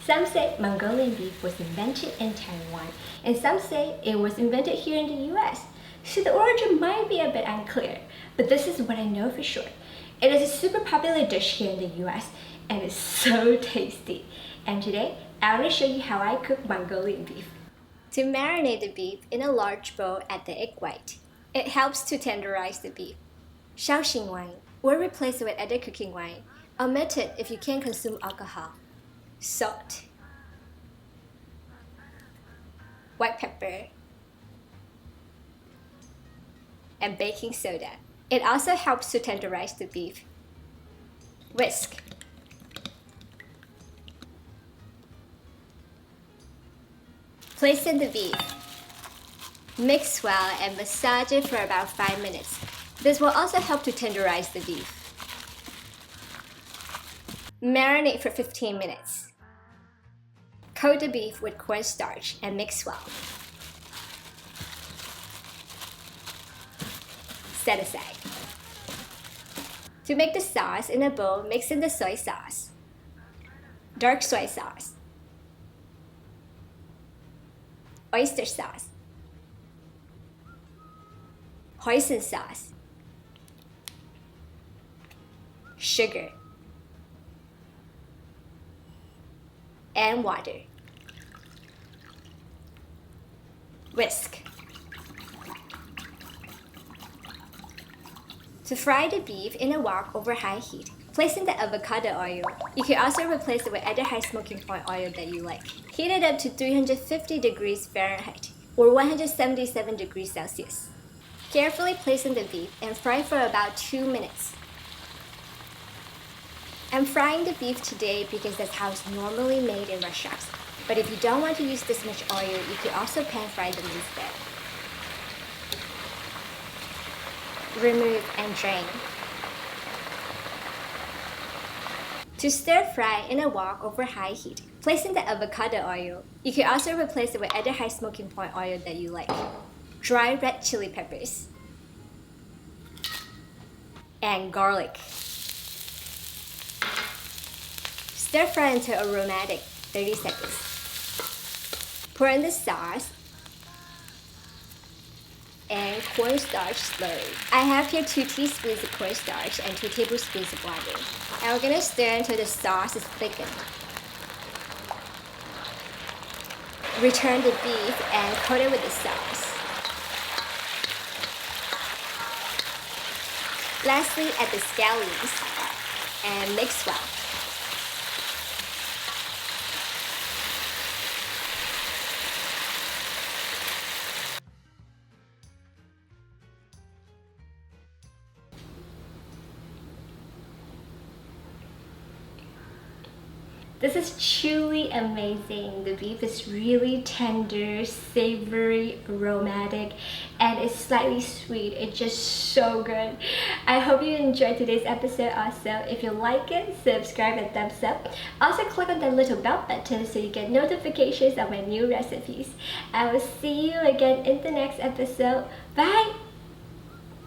Some say Mongolian beef was invented in Taiwan, and some say it was invented here in the US. So the origin might be a bit unclear, but this is what I know for sure. It is a super popular dish here in the US, and it's so tasty. And today, I want to show you how I cook Mongolian beef. To marinate the beef in a large bowl, add the egg white. It helps to tenderize the beef. Shaoxing wine, or replace it with other cooking wine. Omit it if you can't consume alcohol. Salt, white pepper, and baking soda. It also helps to tenderize the beef. Whisk. Place in the beef. Mix well and massage it for about 5 minutes. This will also help to tenderize the beef. Marinate for 15 minutes. Coat the beef with cornstarch and mix well. Set aside. To make the sauce in a bowl, mix in the soy sauce, dark soy sauce, oyster sauce, hoisin sauce, sugar, and water. Whisk. To fry the beef in a wok over high heat, place in the avocado oil. You can also replace it with other high smoking point oil that you like. Heat it up to 350 degrees Fahrenheit or 177 degrees Celsius. Carefully place in the beef and fry for about 2 minutes. I'm frying the beef today because that's how it's normally made in restaurants. But if you don't want to use this much oil, you could also pan fry them instead. Remove and drain. To stir fry in a wok over high heat, place in the avocado oil. You can also replace it with other high smoking point oil that you like. Dry red chili peppers and garlic. Stir fry until aromatic, 30 seconds. Pour in the sauce and cornstarch slowly. I have here 2 teaspoons of cornstarch and 2 tablespoons of water. And we're gonna stir until the sauce is thickened. Return the beef and coat it with the sauce. Lastly, add the scallions and mix well. This is truly amazing. The beef is really tender, savory, aromatic, and it's slightly sweet. It's just so good. I hope you enjoyed today's episode also. If you like it, subscribe and thumbs up. Also click on that little bell button so you get notifications of my new recipes. I will see you again in the next episode. Bye!